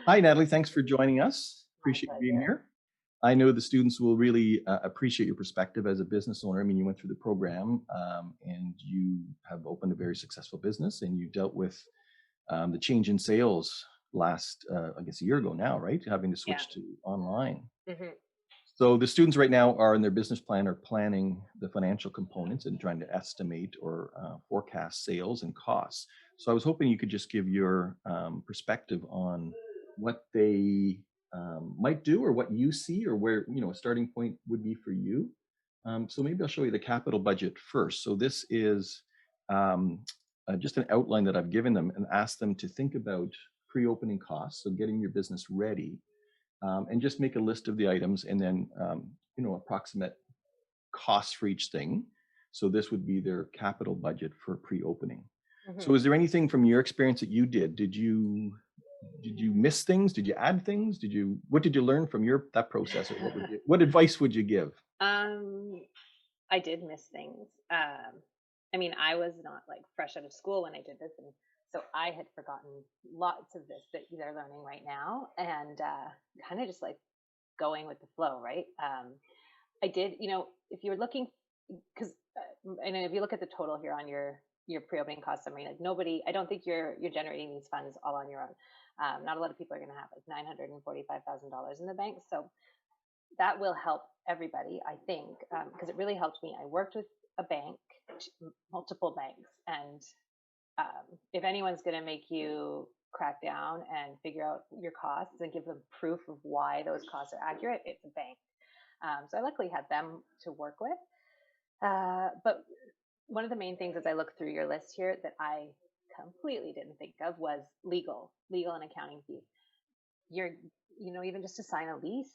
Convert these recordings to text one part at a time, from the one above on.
Hi, Natalie. Thanks for joining us. My Appreciate you being pleasure. here. I know the students will really appreciate your perspective as a business owner. I mean, you went through the program and you have opened a very successful business, and you dealt with the change in sales last, I guess, a year ago now, right? Having to Yeah. switch to online. hmm So the students right now are in their business plan are planning the financial components and trying to estimate or forecast sales and costs. So I was hoping you could just give your perspective on what they might do or what you see or where, a starting point would be for you. So maybe I'll show you the capital budget first. So this is um, just an outline that I've given them and asked them to think about pre-opening costs, so getting your business ready, and just make a list of the items and then approximate costs for each thing. So this would be their capital budget for pre-opening. hmm So is there anything from your experience that you did? Did you miss things? Did you add things? What did you learn from that process, or what advice would you give? um, I did miss things. I mean, I was not like fresh out of school when I did this, and so I had forgotten lots of this that they're learning right now, and kind of just like going with the flow, right? I did, if you're looking, because and if you look at the total here on your pre-opening cost summary, like nobody, I don't think you're generating these funds all on your own. Not a lot of people are going to have like $945,000 in the bank, so that will help everybody, I think, because it really helped me. I worked with a bank, multiple banks, and if anyone's going to make you crack down and figure out your costs and give them proof of why those costs are accurate, it's a bank. So I luckily had them to work with. But one of the main things as I look through your list here that I completely didn't think of was legal and accounting fees. You're, even just to sign a lease,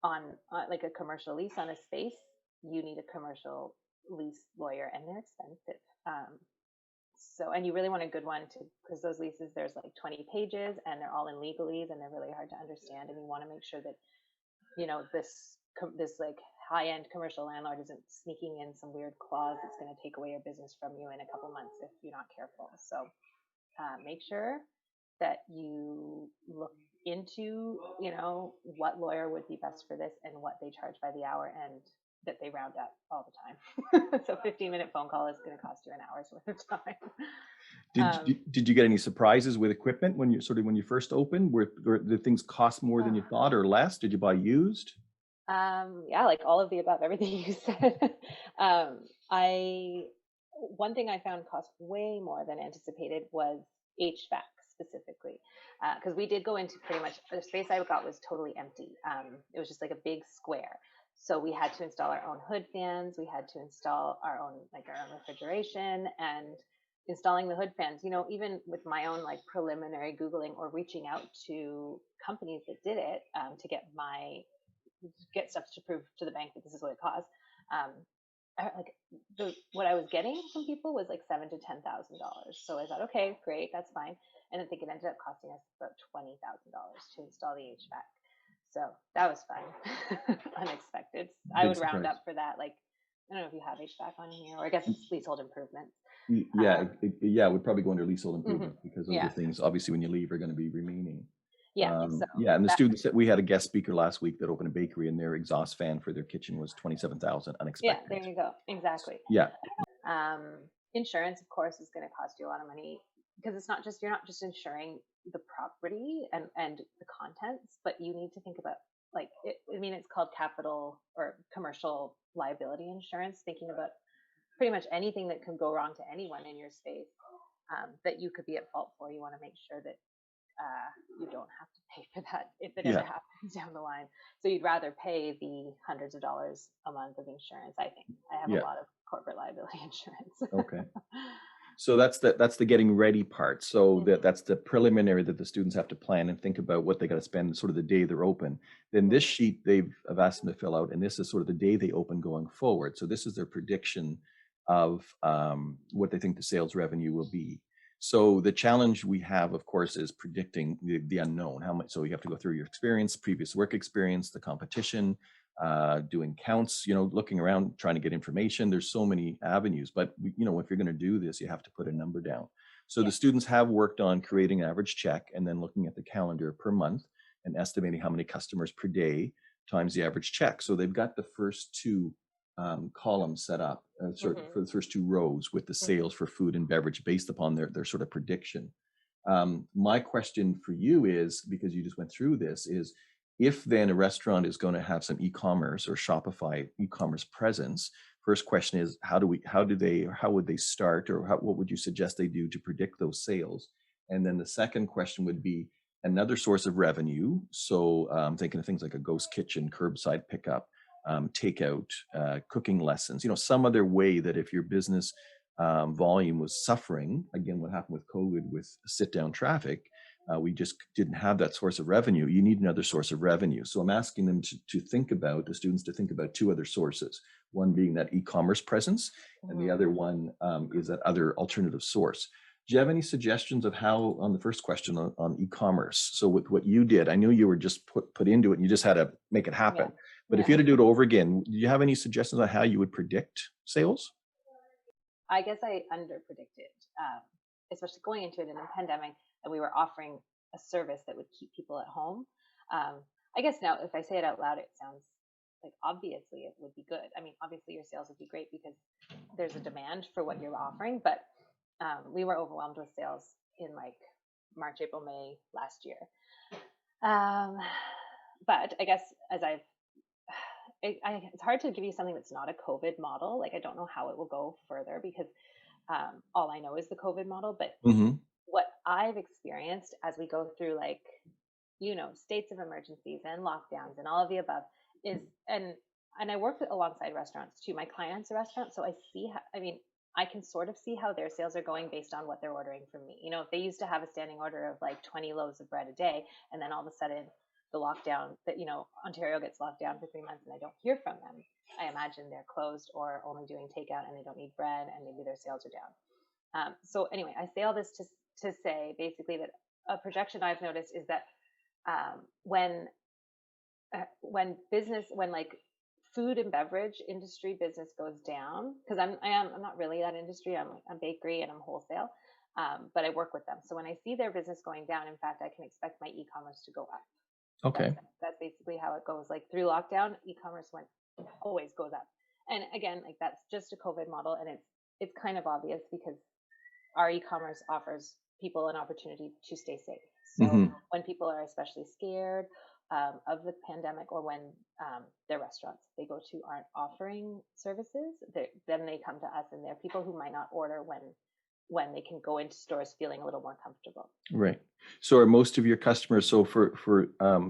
on like a commercial lease on a space, you need a commercial lease lawyer, and they're expensive. And you really want a good one to, because those leases, there's like 20 pages and they're all in legalese and they're really hard to understand. And you want to make sure that, this like high end commercial landlord isn't sneaking in some weird clause that's going to take away your business from you in a couple months if you're not careful. So make sure that you look into, what lawyer would be best for this and what they charge by the hour, and that they round up all the time. So 15-minute phone call is going to cost you an hour's worth of time. Did you get any surprises with equipment when you first opened? Were the things cost more than you thought or less? Did you buy used? Yeah, like all of the above, everything you said. I One thing I found cost way more than anticipated was HVAC specifically, because we did go into pretty much the space I got was totally empty. It was just like a big square. So we had to install our own hood fans. We had to install our own refrigeration, and installing the hood fans. Even with my own like preliminary Googling or reaching out to companies that did it to get stuff to prove to the bank that this is what it costs. Um, what I was getting from people was like $7,000 to $10,000. So I thought, okay, great, that's fine. And I think it ended up costing us about $20,000 to install the HVAC. So that was fun, unexpected. I Big would round surprise. up for that. Like, I don't know if you have HVAC on here, or I guess it's leasehold improvements. Yeah, Um, yeah, it would probably go under leasehold mhm, improvements because those are Yeah, things, obviously, when you leave, are going to be remaining. yeah. So Yeah, and the that, students that we had a guest speaker last week that opened a bakery, and their exhaust fan for their kitchen was 27,000 yeah, unexpected. there you go. Exactly. Yeah, Insurance, of course, is going to cost you a lot of money, because you're not just insuring the property and the contents, but you need to think about like I mean, it's called capital or commercial liability insurance. Thinking about pretty much anything that can go wrong to anyone in your space, that you could be at fault for. You want to make sure that you don't have to pay for that if it ever yeah, happens down the line. So you'd rather pay the hundreds of dollars a month of insurance. I think I have a yeah. lot of corporate liability insurance. Okay. So that's the getting ready part. So Mhm, that's the preliminary that the students have to plan and think about what they got to spend sort of the day they're open. Then this mhm, sheet I've asked them to fill out, and this is sort of the day they open going forward. So this is their prediction of what they think the sales revenue will be. So the challenge we have, of course, is predicting the unknown. How much? So you have to go through your experience, previous work experience, the competition, doing counts, looking around, trying to get information. There's so many avenues, but if you're going to do this, you have to put a number down. So the Yeah. students have worked on creating an average check and then looking at the calendar per month and estimating how many customers per day times the average check. So they've got the first two columns set up, for Hmm. the first two rows with the Hmm. sales for food and beverage based upon their sort of prediction. My question for you is, because you just went through this, is if then a restaurant is going to have some e-commerce or Shopify e-commerce presence, first question is how would they start, or what would you suggest they do to predict those sales? And then the second question would be another source of revenue. So thinking of things like a ghost kitchen, curbside pickup, takeout, cooking lessons, some other way that if your business volume was suffering, again, what happened with COVID with sit down traffic, we just didn't have that source of revenue. You need another source of revenue. So I'm asking them to think about, the students to think about two other sources, one being that e-commerce presence, and the Hmm. other one is that other alternative source. Do you have any suggestions of how, on the first question on e-commerce? So with what you did, I knew you were just put into it and you just had to make it Yeah. happen. But if you Yeah. had to do it over again, do you have any suggestions on how you would predict sales? I guess I underpredicted, especially going into it in a pandemic, and we were offering a service that would keep people at home. I guess now, if I say it out loud, it sounds like obviously it would be good. I mean, obviously your sales would be great because there's a demand for what you're offering, but we were overwhelmed with sales in like March, April, May last year. Um, but I guess as it's hard to give you something that's not a COVID model. Like, I don't know how it will go further because all I know is the COVID model. But Hmm. what I've experienced as we go through, like, states of emergencies and lockdowns and all of the above is, and I work alongside restaurants too. My client's a restaurant, so I see how, I mean, I can sort of see how their sales are going based on what they're ordering from me. If they used to have a standing order of like 20 loaves of bread a day, and then all of a sudden the lockdown that, Ontario gets locked down for 3 months and I don't hear from them, I imagine they're closed or only doing takeout and they don't need bread and maybe their sales are down. So anyway, I say all this to say basically that a projection I've noticed is that when like food and beverage industry business goes down, because I'm not really that industry. I'm bakery and I'm wholesale, but I work with them. So when I see their business going down, in fact, I can expect my e-commerce to go up. That's Okay. that's basically how it goes. Like through lockdown, e-commerce went always goes up. And again, like that's just a COVID model, and it's kind of obvious because our e-commerce offers people an opportunity to stay safe. So Hmm. when people are especially scared of the pandemic, or when their restaurants they go to aren't offering services, then they come to us, and they're people who might not order when they can go into stores feeling a little more comfortable. Right. So are most of your customers, so for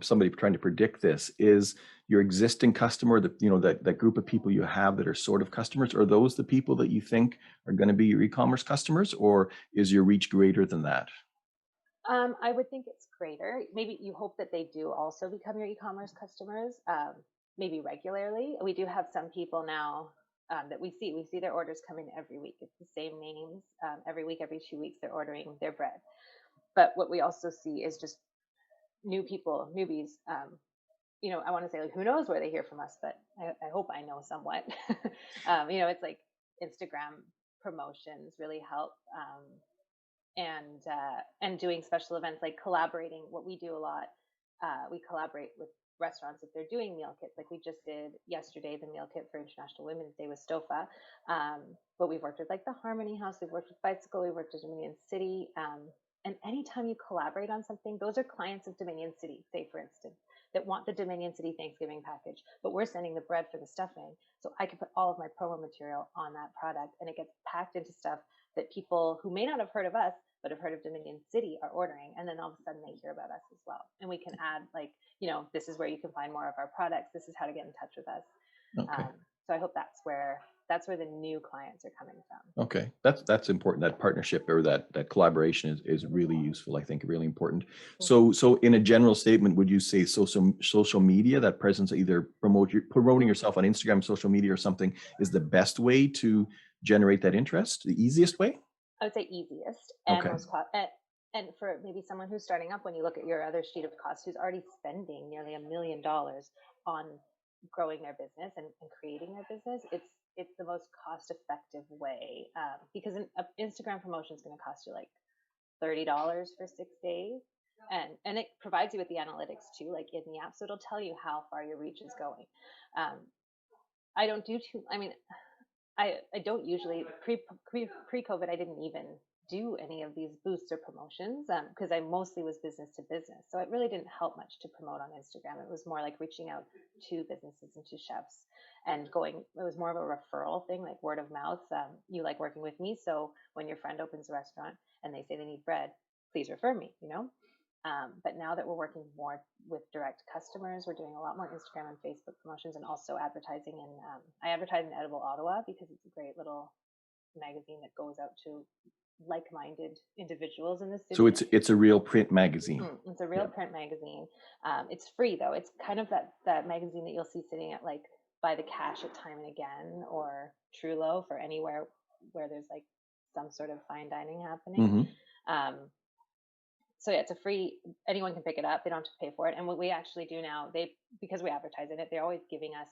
somebody trying to predict this, is your existing customer, that group of people you have that are sort of customers, are those the people that you think are going to be your e-commerce customers, or is your reach greater than that? I would think it's greater. Maybe you hope that they do also become your e-commerce customers, maybe regularly. We do have some people now that we see. We see their orders come in every week. It's the same names every week, every 2 weeks. They're ordering their bread. But what we also see is just new people, newbies. I want to say like, who knows where they hear from us, but I hope I know somewhat. It's like Instagram promotions really help. And doing special events, like collaborating. What we do a lot, we collaborate with restaurants if they're doing meal kits. Like we just did yesterday the meal kit for International Women's Day with Stofa. But we've worked with like the Harmony House, we've worked with Bicycle, we've worked with Dominion City. And anytime you collaborate on something, those are clients of Dominion City, say for instance, that want the Dominion City Thanksgiving package, but we're sending the bread for the stuffing. So I can put all of my promo material on that product, and it gets packed into stuff that people who may not have heard of us but have heard of Dominion City are ordering. And then all of a sudden they hear about us as well. And we can add like, this is where you can find more of our products. This is how to get in touch with us. Okay. So I hope that's where the new clients are coming from. Okay. That's important. That partnership or that collaboration is really useful, I think, really important. Mhm. So in a general statement, would you say social media, that presence, either promoting yourself on Instagram, social media or something, is the best way to generate that interest? The easiest way? I would say easiest and Okay. most cost. And for maybe someone who's starting up, when you look at your other sheet of costs, who's already spending nearly $1 million on growing their business and creating their business, it's the most cost effective way, because an Instagram promotion is going to cost you like $30 for 6 days. And it provides you with the analytics too, like in the app. So it'll tell you how far your reach is going. Um, I don't do too, I mean, I don't usually pre COVID. I didn't even do any of these boosts or promotions because I mostly was business to business. So it really didn't help much to promote on Instagram. It was more like reaching out to businesses and to chefs and going. It was more of a referral thing, like word of mouth. You like working with me, so when your friend opens a restaurant and they say they need bread, please refer me. But now that we're working more with direct customers, we're doing a lot more Instagram and Facebook promotions, and also advertising. And I advertise in Edible Ottawa because it's a great little magazine that goes out to like-minded individuals in the So city. it's a real print magazine. It's a real print magazine. It's free though. It's kind of that magazine that you'll see sitting at like by the cash at Time and Again or Trulo for anywhere where there's like some sort of fine dining happening. Mm-hmm. So yeah, it's a free. Anyone can pick it up. They don't have to pay for it. And what we actually do now, because we advertise in it, they're always giving us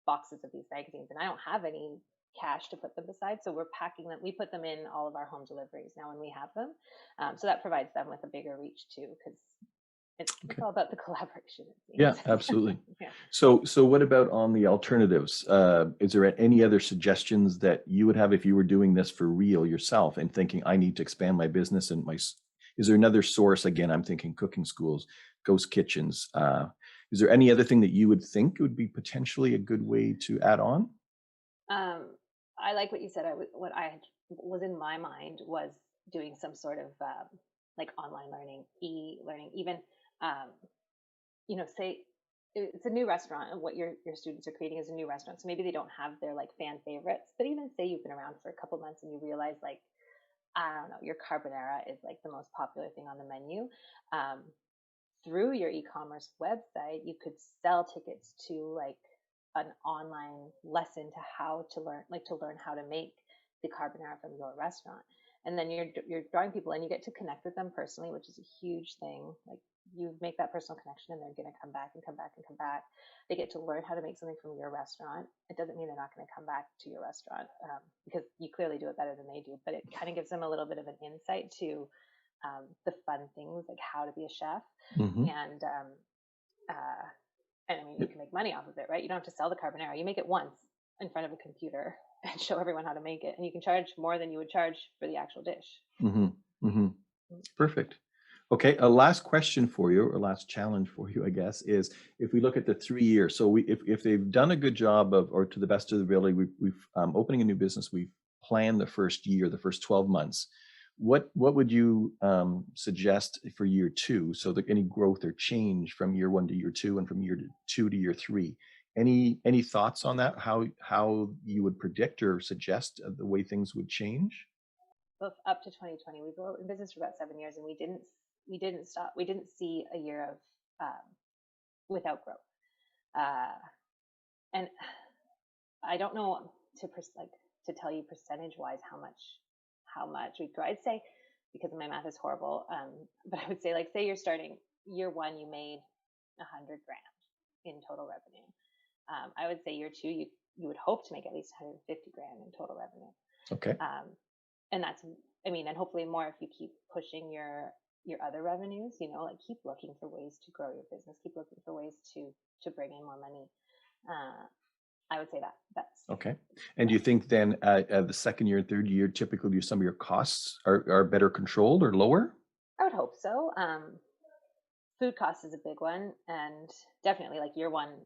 boxes of these magazines, and I don't have any cash to put them beside, so we're packing them. We put them in all of our home deliveries now when we have them, so that provides them with a bigger reach too, because it's all about the collaboration. Yeah, absolutely. Yeah. So what about on the alternatives? Is there any other suggestions that you would have if you were doing this for real yourself and thinking, I need to expand my business and is there another source? Again, I'm thinking cooking schools, ghost kitchens. Is there any other thing that you would think would be potentially a good way to add on? I like what you said. What I was in my mind was doing some sort of like online learning, e-learning, even say it's a new restaurant, and what your students are creating is a new restaurant. So maybe they don't have their like fan favorites, but even say you've been around for a couple months and you realize like, I don't know, your carbonara is like the most popular thing on the menu. Through your e-commerce website, you could sell tickets to like an online lesson to how to learn how to make the carbonara from your restaurant. And then you're drawing people and you get to connect with them personally, which is a huge thing. Like you make that personal connection and they're going to come back and come back and come back. They get to learn how to make something from your restaurant. It doesn't mean they're not going to come back to your restaurant because you clearly do it better than they do, but it kind of gives them a little bit of an insight to the fun things like how to be a chef. Mm-hmm. And I mean, you can make money off of it, right? You don't have to sell the carbonara. You make it once in front of a computer and show everyone how to make it. And you can charge more than you would charge for the actual dish. Mm-hmm. Mm-hmm. Perfect. Okay, a last question for you, or last challenge for you, I guess, is if we look at the 3 years. So if they've done a good job of, or to the best of the ability, we've opening a new business, we've planned the first year, the first 12 months. What would you suggest for year 2? So that any growth or change from year 1 to year 2 and from year 2 to year 3. Any thoughts on that? How you would predict or suggest the way things would change? Both up to 2020, we were in business for about 7 years, and we didn't stop. We didn't see a year of without growth. And I don't know to tell you percentage wise how much we grow. I'd say, because my math is horrible, but I would say, like, say you're starting year 1, you made $100,000 in total revenue. I would say year 2, you would hope to make at least $150,000 in total revenue. Okay. And that's, and hopefully more if you keep pushing your other revenues, like keep looking for ways to grow your business, keep looking for ways to bring in more money. I would say that's okay. And do you think then the second year, third year, typically some of your costs are better controlled or lower? I would hope so. Food costs is a big one, and definitely like year 1,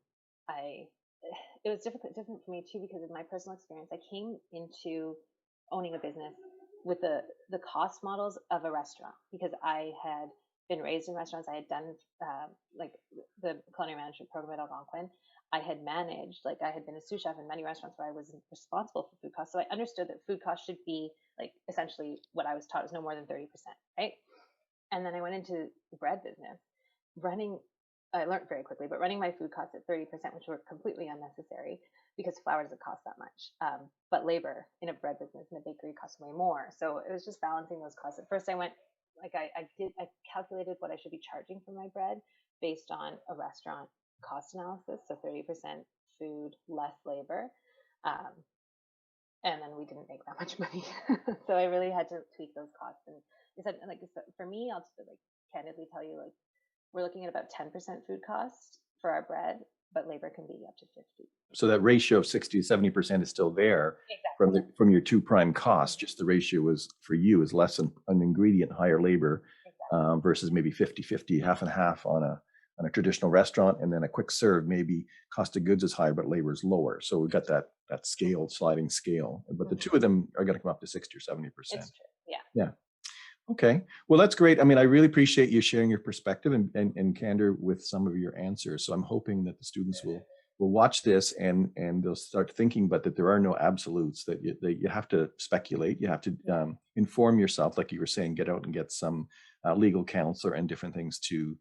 it was different for me too, because of my personal experience. I came into owning a business with the cost models of a restaurant, because I had been raised in restaurants. I had done like the culinary management program at Algonquin. I had managed, like I had been a sous chef in many restaurants where I was responsible for food costs. So I understood that food costs should be like essentially what I was taught is no more than 30%, right? And then I went into the bread business, I learned very quickly, but running my food costs at 30%, which were completely unnecessary because flour doesn't cost that much. But labor in a bread business, in a bakery, costs way more. So it was just balancing those costs. At first I went, like I calculated what I should be charging for my bread based on a restaurant cost analysis. So 30% food, less labor. And then we didn't make that much money. So I really had to tweak those costs. And I said, like for me, I'll just like candidly tell you, like we're looking at about 10% food cost for our bread, but labor can be up to 50. So that ratio of 60 to 70% is still there Exactly. from your two prime costs. Just the ratio is for you is less an ingredient, higher labor, Exactly. versus maybe 50-50, half and half on a traditional restaurant, and then a quick serve, maybe cost of goods is higher, but labor is lower. So we've got that scale, sliding scale. But the two of them are going to come up to 60 or 70%. It's true. Yeah. Yeah. Okay. Well, that's great. I mean, I really appreciate you sharing your perspective and candor with some of your answers. So I'm hoping that the students will watch this and they'll start thinking, but that there are no absolutes, that you have to speculate. You have to inform yourself, like you were saying, get out and get some legal counselor and different things to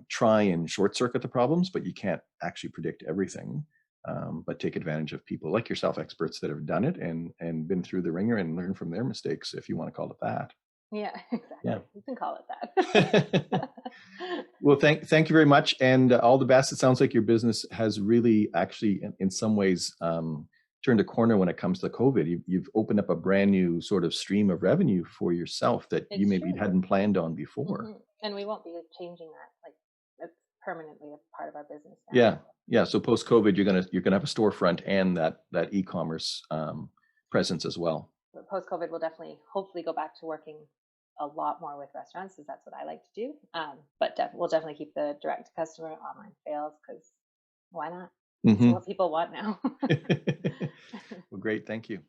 try and short circuit the problems, but you can't actually predict everything. But take advantage of people like yourself, experts that have done it and been through the ringer, and learn from their mistakes, if you want to call it that. Yeah, Yeah. exactly. You can call it that. Well, thank you very much, and all the best. It sounds like your business has really actually, in some ways, turned a corner when it comes to COVID. You've opened up a brand new sort of stream of revenue for yourself that you It's maybe true. hadn't planned on before. And we won't be changing that. Like it's permanently a part of our business now. Yeah, yeah. So post COVID, you're gonna have a storefront and that e-commerce presence as well. But post COVID, we'll definitely, hopefully, go back to working a lot more with restaurants, because that's what I like to do. But we'll definitely keep the direct to customer online sales, because why not? It's Hmm. what people want now. Well, great. Thank you.